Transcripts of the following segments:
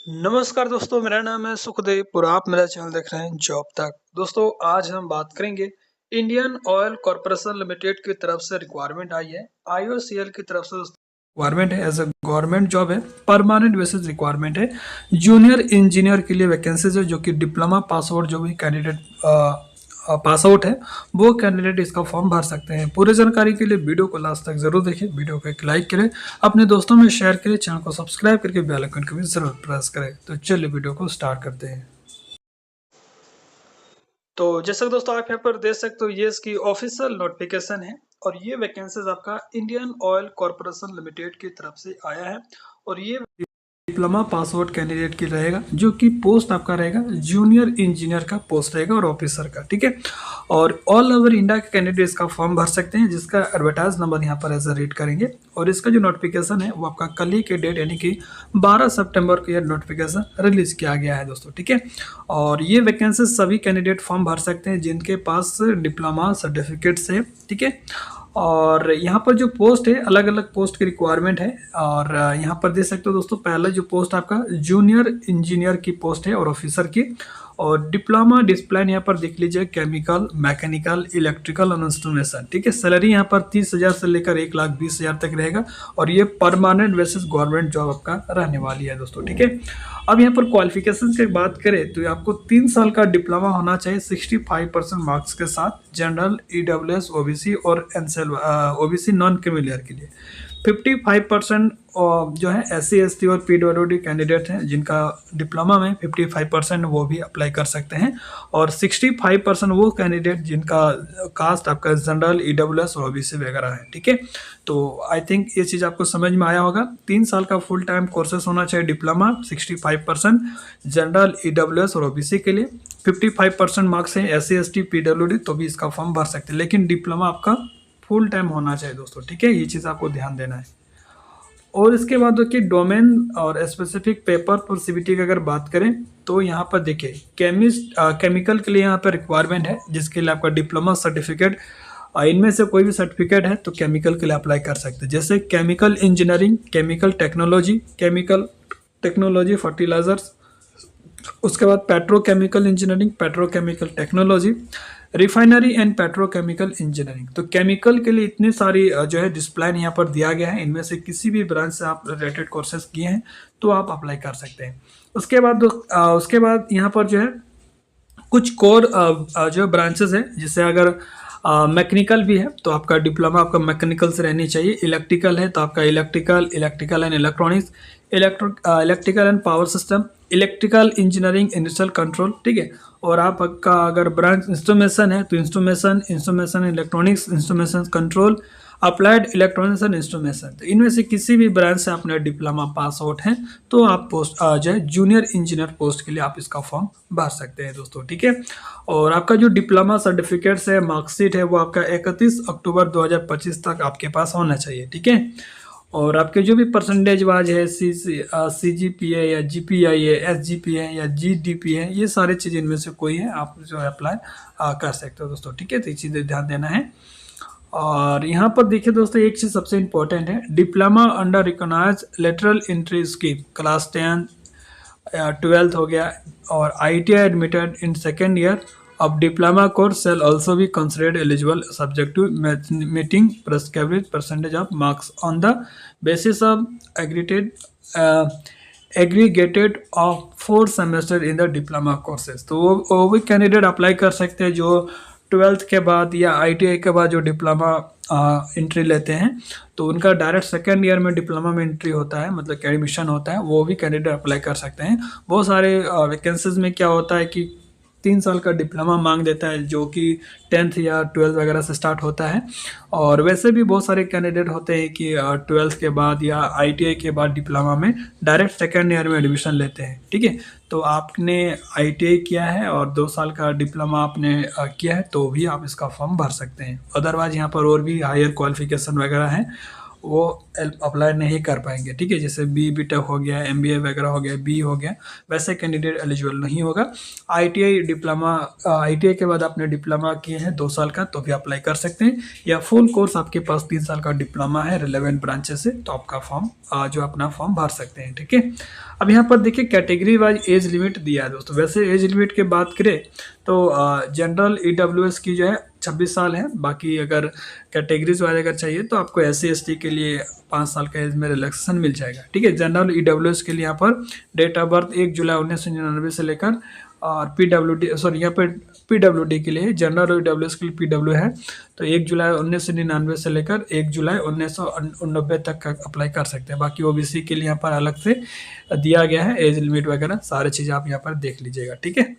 नमस्कार दोस्तों, मेरा नाम है सुखदेव और आप मेरा चैनल देख रहे हैं जॉब तक। दोस्तों, आज हम बात करेंगे इंडियन ऑयल कॉर्पोरेशन लिमिटेड की तरफ से रिक्वायरमेंट आई है। आईओसीएल की तरफ से रिक्वायरमेंट है, एज अ गवर्नमेंट जॉब है, परमानेंट बेसिस रिक्वायरमेंट है। जूनियर इंजीनियर के लिए वैकेंसीज है, जो कि डिप्लोमा पास आउट जो भी कैंडिडेट पास आउट है वो कैंडिडेट इसका फॉर्म भर सकते हैं। पूरी जानकारी के लिए वीडियो को लास्ट तक जरूर देखिए, वीडियो को एक लाइक करें, अपने दोस्तों में शेयर करें, चैनल को सब्सक्राइब करके बेल आइकन को भी जरूर प्रेस करें। तो चलिए वीडियो को स्टार्ट करते हैं। तो जैसा कि दोस्तों आप यहाँ पर देख सकते हो, ये इसकी ऑफिशियल नोटिफिकेशन है और ये वैकेंसीज आपका इंडियन ऑयल कॉर्पोरेशन लिमिटेड की तरफ से आया है और ये डिप्लोमा पास आउट कैंडिडेट की रहेगा, जो कि पोस्ट आपका रहेगा जूनियर इंजीनियर का पोस्ट रहेगा और ऑफिसर का, ठीक है। और ऑल ओवर इंडिया के कैंडिडेट इसका फॉर्म भर सकते हैं, जिसका एडवर्टाइज नंबर यहाँ पर ऐसा रीड करेंगे। और इसका जो नोटिफिकेशन है वो आपका कल ही के डेट यानी कि 12 सितंबर को यह नोटिफिकेशन रिलीज किया गया है दोस्तों, ठीक है। और ये वैकेंसी सभी कैंडिडेट फॉर्म भर सकते हैं जिनके पास डिप्लोमा सर्टिफिकेट्स है, ठीक है। और यहाँ पर जो पोस्ट है, अलग अलग पोस्ट की रिक्वायरमेंट है। और यहाँ पर देख सकते हो दोस्तों, पहला जो पोस्ट आपका जूनियर इंजीनियर की पोस्ट है और ऑफिसर की। और डिप्लोमा डिसिप्लिन यहाँ पर देख लीजिए, केमिकल, मैकेनिकल, इलेक्ट्रिकल और इंस्ट्रूमेंटेशन, ठीक है। सैलरी यहाँ पर 30,000 से लेकर 1,20,000 तक रहेगा और ये परमानेंट बेसिस गवर्नमेंट जॉब आपका रहने वाली है दोस्तों, ठीक है। अब यहाँ पर क्वालिफिकेशन की बात करें तो आपको 3 साल का डिप्लोमा होना चाहिए 65% मार्क्स के साथ, जनरल, ईडब्ल्यूएस, ओबीसी और एनसेल ओबीसी नॉन क्रीमिलियर के लिए। 55% जो है SC ST और PWD कैंडिडेट हैं जिनका डिप्लोमा में 55%, वो भी अप्लाई कर सकते हैं। और 65% वो कैंडिडेट जिनका कास्ट आपका जनरल, EWS और OBC वगैरह है, ठीक है। तो आई थिंक ये चीज़ आपको समझ में आया होगा। 3 साल का फुल टाइम कोर्सेस होना चाहिए डिप्लोमा, 65% जनरल, EWS और OBC के लिए, 55% मार्क्स है SC ST PWD, तो भी इसका फॉर्म भर सकते हैं। लेकिन डिप्लोमा आपका फुल टाइम होना चाहिए दोस्तों, ठीक है। ये चीज़ आपको ध्यान देना है। और इसके बाद देखिए डोमेन और स्पेसिफिक पेपर पर CBT की अगर बात करें तो यहाँ पर देखिए केमिकल के लिए यहाँ पर रिक्वायरमेंट है, जिसके लिए आपका डिप्लोमा सर्टिफिकेट, इनमें से कोई भी सर्टिफिकेट है तो केमिकल के लिए अप्लाई कर सकते हैं। जैसे chemical engineering, chemical technology fertilizers, उसके बाद petrochemical engineering, petrochemical technology, refinery and petrochemical engineering. तो केमिकल के लिए इतनी सारी जो है डिसिप्लिन यहाँ पर दिया गया है, इनमें से किसी भी ब्रांच से आप रिलेटेड कोर्सेज किए हैं तो आप अप्लाई कर सकते हैं। उसके बाद यहाँ पर जो है कुछ कोर जो ब्रांचेस है, जैसे अगर मैकेनिकल भी है तो आपका डिप्लोमा आपका मैकेनिकल से रहनी चाहिए। इलेक्ट्रिकल है तो आपका electrical and electronics, electrical and power system, electrical engineering, industrial control, ठीक है। और आपका अगर ब्रांच इंस्ट्रूमेशन है तो instrumentation electronics, instrumentation control, applied electronics and instrumentation. तो इनमें से किसी भी ब्रांच से आपने डिप्लोमा पास आउट हैं तो आप पोस्ट जो है जूनियर इंजीनियर पोस्ट के लिए आप इसका फॉर्म भर सकते हैं दोस्तों, ठीक है। और आपका जो डिप्लोमा सर्टिफिकेट्स है, मार्कशीट है, वो आपका 31 अक्टूबर 2025 तक आपके पास होना चाहिए, ठीक है। और आपके जो भी परसेंटेज वाइज है, CGPA या GPI है, SGP है या GDP है, ये सारी चीज़ इनमें से कोई है, आप जो है अप्लाई कर सकते हो दोस्तों, ठीक है। तो ये चीज़ें ध्यान देना है। और यहाँ पर देखिए दोस्तों, एक चीज़ सबसे इम्पोर्टेंट है, diploma under recognize lateral entry scheme, class 10 या 12th हो गया, और ITI admitted in second year of diploma course shall also be considered eligible subject to meeting prescribed percentage of marks on the basis of aggregated of 4 semester in the diploma courses। तो वो भी candidate apply कर सकते हैं जो 12th के बाद या ITI के बाद जो डिप्लोमा एंट्री लेते हैं, तो उनका डायरेक्ट सेकेंड ईयर में डिप्लोमा में एंट्री होता है, मतलब कि एडमिशन होता है, वो भी कैंडिडेट अप्लाई कर सकते हैं। बहुत सारे वैकेंसीज में क्या होता है कि 3 साल का डिप्लोमा मांग देता है, जो कि 10th या 12th वगैरह से स्टार्ट होता है। और वैसे भी बहुत सारे कैंडिडेट होते हैं कि 12th के बाद या ITI के बाद डिप्लोमा में डायरेक्ट सेकेंड ईयर में एडमिशन लेते हैं, ठीक है। तो आपने ITI किया है और 2 साल का डिप्लोमा आपने किया है तो भी आप इसका फॉर्म भर सकते हैं। अदरवाइज यहाँ पर और भी हायर क्वालिफिकेशन वगैरह हैं, वो अप्लाई नहीं कर पाएंगे। ठीक है, जैसे बीटेक हो गया, MBA वगैरह हो गया, बी हो गया, वैसे कैंडिडेट एलिजिबल नहीं होगा। ITI डिप्लोमा, ITI के बाद आपने डिप्लोमा किए हैं 2 साल का तो भी अप्लाई कर सकते हैं, या फुल कोर्स आपके पास 3 साल का डिप्लोमा है रिलेवेंट ब्रांचेस से तो आपका फॉर्म जो अपना फॉर्म भर सकते हैं। ठीक है, अब यहाँ पर देखिए कैटेगरी वाइज एज लिमिट दिया है दोस्तों। वैसे एज लिमिट की बात करें तो जनरल EWS की जो है 26 साल है। बाकी अगर कैटेगरीज वाइज अगर चाहिए तो आपको SC ST के लिए 5 साल का एज में रिलैक्सेशन मिल जाएगा। ठीक है, जनरल EWS के लिए यहाँ पर डेट ऑफ बर्थ 1 जुलाई 1999 से लेकर, और PWD सॉरी यहाँ पर PWD के लिए, जनरल EWS के लिए PW है तो 1 जुलाई 1999 से लेकर 1 जुलाई 1989 तक का अप्लाई कर सकते हैं। बाकी OBC के लिए यहाँ पर अलग से दिया गया है एज लिमिट वगैरह, सारी चीज़ें आप यहाँ पर देख लीजिएगा। ठीक है,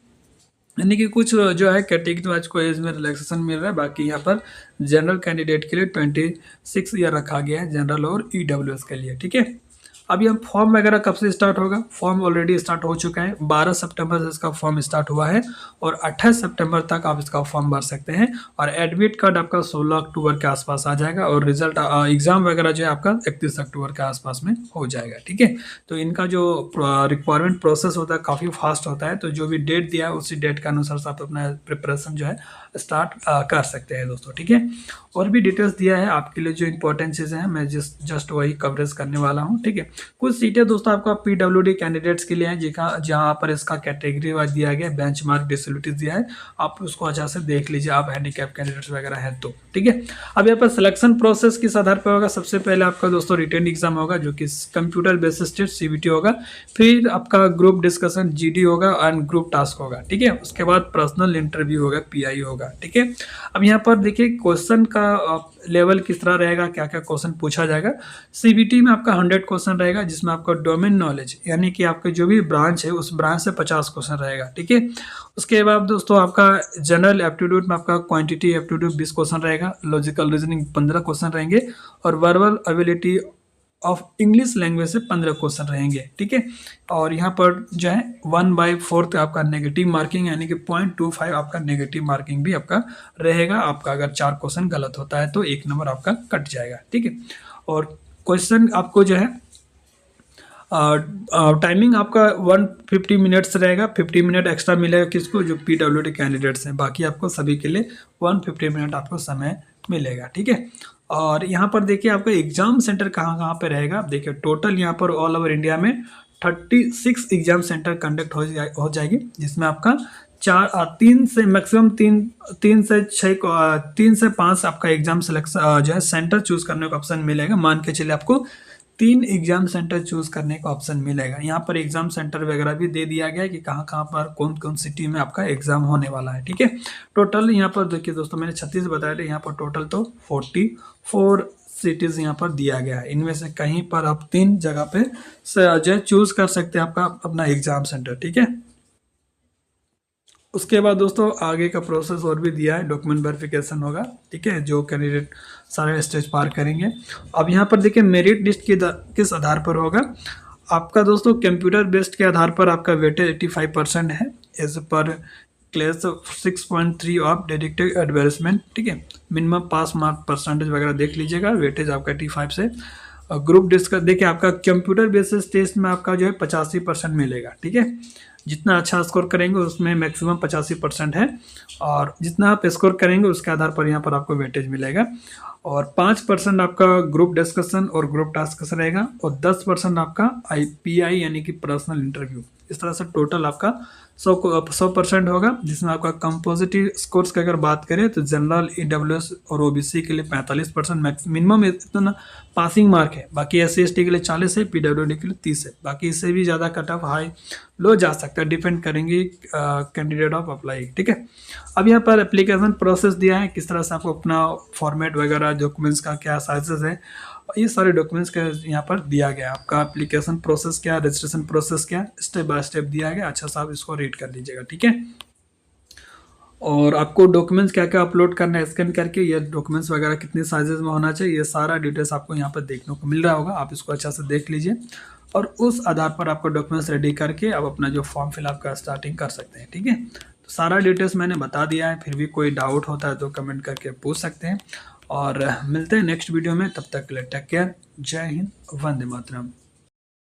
यानी कि कुछ जो है कैटेगरी वाइज को एज में रिलैक्सेशन मिल रहा है। बाकी यहाँ पर जनरल कैंडिडेट के लिए 26 ईयर रखा गया है जनरल और EWS के लिए। ठीक है, अभी हम फॉर्म वगैरह कब से स्टार्ट होगा? फॉर्म ऑलरेडी स्टार्ट हो चुका है, 12 सितंबर से इसका फॉर्म स्टार्ट हुआ है और 28 सितंबर तक आप इसका फॉर्म भर सकते हैं। और एडमिट कार्ड आपका 16 अक्टूबर के आसपास आ जाएगा और रिजल्ट एग्जाम वगैरह जो है आपका 31 अक्टूबर के आसपास में हो जाएगा। ठीक है, तो इनका जो रिक्वायरमेंट प्रोसेस होता है काफ़ी फास्ट होता है, तो जो भी डेट दिया है उसी डेट के अनुसार से आप अपना प्रिपरेशन जो है स्टार्ट कर सकते हैं दोस्तों। ठीक है, और भी डिटेल्स दिया है आपके लिए, जो इंपॉर्टेंट चीज़ें हैं मैं जस्ट वही कवरेज करने वाला हूँ। ठीक है, कुछ सीटें दोस्तों आपका PWD कैंडिडेट्स के लिए हैं जहाँ पर इसका कैटेगरी वाइज दिया गया, बेंचमार्क डिसेबिलिटीज दिया है, आप उसको अच्छा से देख लीजिए, आप हैंडीकैप कैंडिडेट्स वगैरह हैं तो। ठीक है, अब यहाँ पर सिलेक्शन प्रोसेस किस आधार पर होगा? सबसे पहले आपका दोस्तों रिटन एग्जाम होगा जो कि कंप्यूटर बेस्ड टेस्ट CBT होगा, फिर आपका ग्रुप डिस्कशन GD होगा एंड ग्रुप टास्क होगा। ठीक है, उसके बाद पर्सनल इंटरव्यू होगा, PI होगा। ठीक है, अब यहाँ पर देखिए क्वेश्चन का लेवल किस तरह रहेगा, क्या क्या क्वेश्चन पूछा जाएगा। CBT में आपका 100 क्वेश्चन रहेगा जिसमें आपका डोमेन नॉलेज यानी कि आपके जो भी ब्रांच है उस ब्रांच से 50 क्वेश्चन रहेगा। ठीक है, उसके बाद दोस्तों आपका जनरल एप्टीट्यूड में आपका क्वांटिटी एप्टीट्यूड 20 क्वेश्चन रहेगा, लॉजिकल रीजनिंग 15 क्वेश्चन रहेंगे और verbal ability of English language से 15 क्वेश्चन रहेंगे। ठीक है, और यहाँ पर जो है 1/4 आपका नेगेटिव मार्किंग यानी कि 0.25 आपका नेगेटिव मार्किंग भी आपका रहेगा। आपका अगर 4 क्वेश्चन गलत होता है तो 1 नंबर आपका कट जाएगा। ठीक है, और क्वेश्चन आपको जो है टाइमिंग आपका 150 मिनट्स रहेगा, 50 मिनट एक्स्ट्रा मिलेगा किसको? जो PWD कैंडिडेट्स हैं। बाकी आपको सभी के लिए 150 मिनट आपको समय मिलेगा। ठीक है, और यहाँ पर देखिए आपका एग्जाम सेंटर कहाँ कहाँ पे रहेगा। देखिए टोटल यहाँ पर ऑल ओवर इंडिया में 36 एग्जाम सेंटर कंडक्ट हो जाएगी, जिसमें आपका 3 से मैक्सिमम 3 से 5 आपका एग्जाम सिलेक्शन जो है सेंटर चूज करने का ऑप्शन मिलेगा। मान के चलिए आपको 3 एग्जाम सेंटर चूज करने का ऑप्शन मिलेगा। यहाँ पर एग्जाम सेंटर वगैरह भी दे दिया गया है कि कहाँ कहाँ पर कौन कौन सिटी में आपका एग्जाम होने वाला है। ठीक है, टोटल यहाँ पर देखिए दोस्तों मैंने 36 बताया था, यहाँ पर टोटल तो 44 सिटीज यहाँ पर दिया गया है। इनमें से कहीं पर आप 3 जगह पे जो है चूज कर सकते हैं आपका अपना एग्जाम सेंटर। ठीक है, उसके बाद दोस्तों आगे का प्रोसेस और भी दिया है, डॉक्यूमेंट वेरिफिकेशन होगा। ठीक है, जो कैंडिडेट सारे स्टेज पार करेंगे। अब यहाँ पर देखिए मेरिट लिस्ट किस आधार पर होगा? आपका दोस्तों कंप्यूटर बेस्ड के आधार पर आपका वेटेज 85% है as per class 6.3 of deductive advertisement. ठीक है, मिनिमम पास मार्क परसेंटेज वगैरह देख लीजिएगा, वेटेज आपका 85 से। ग्रुप डिस्कस देखिए आपका कंप्यूटर बेसिस टेस्ट में आपका जो है 85% मिलेगा। ठीक है, जितना अच्छा स्कोर करेंगे उसमें मैक्सिमम 85% है, और जितना आप स्कोर करेंगे उसके आधार पर यहाँ पर आपको वेटेज मिलेगा। और 5% आपका ग्रुप डिस्कशन और ग्रुप टास्क रहेगा, और 10% आपका PI यानी कि पर्सनल इंटरव्यू। इस तरह से टोटल आपका 100% होगा, जिसमें आपका कंपोजिटिव स्कोर्स की अगर बात करें तो जनरल EWS और OBC के लिए 45% मिनिमम इतना पासिंग मार्क है। बाकी SC ST के लिए 40 है, PWD के लिए 30 है। बाकी इससे भी ज़्यादा कट ऑफ हाई लो जा सकता है, डिपेंड करेंगे कैंडिडेट ऑफ अप्लाई। ठीक है, अब यहाँ पर एप्लीकेशन प्रोसेस दिया है, किस तरह से आपको अपना फॉर्मेट वगैरह डॉक्यूमेंट्स का क्या साइजेस है, ये सारे डॉक्यूमेंट्स का यहाँ पर दिया गया। आपका एप्लीकेशन प्रोसेस क्या, रजिस्ट्रेशन प्रोसेस क्या, स्टेप बाय स्टेप दिया गया। अच्छा सा आप इसको रीड कर लीजिएगा। ठीक है, और आपको डॉक्यूमेंट्स क्या क्या अपलोड करना है स्कैन करके, ये डॉक्यूमेंट्स वगैरह कितने साइजेस में होना चाहिए, ये सारा डिटेल्स आपको यहाँ पर देखने को मिल रहा होगा। आप इसको अच्छा से देख लीजिए और उस आधार पर आपको डॉक्यूमेंट्स रेडी करके आप अपना जो फॉर्म फिलअप का स्टार्टिंग कर सकते हैं। ठीक है, तो सारा डिटेल्स मैंने बता दिया है, फिर भी कोई डाउट होता है तो कमेंट करके पूछ सकते हैं। और मिलते हैं नेक्स्ट वीडियो में, तब तक के लिए टेक केयर। जय हिंद, वंदे मातरम।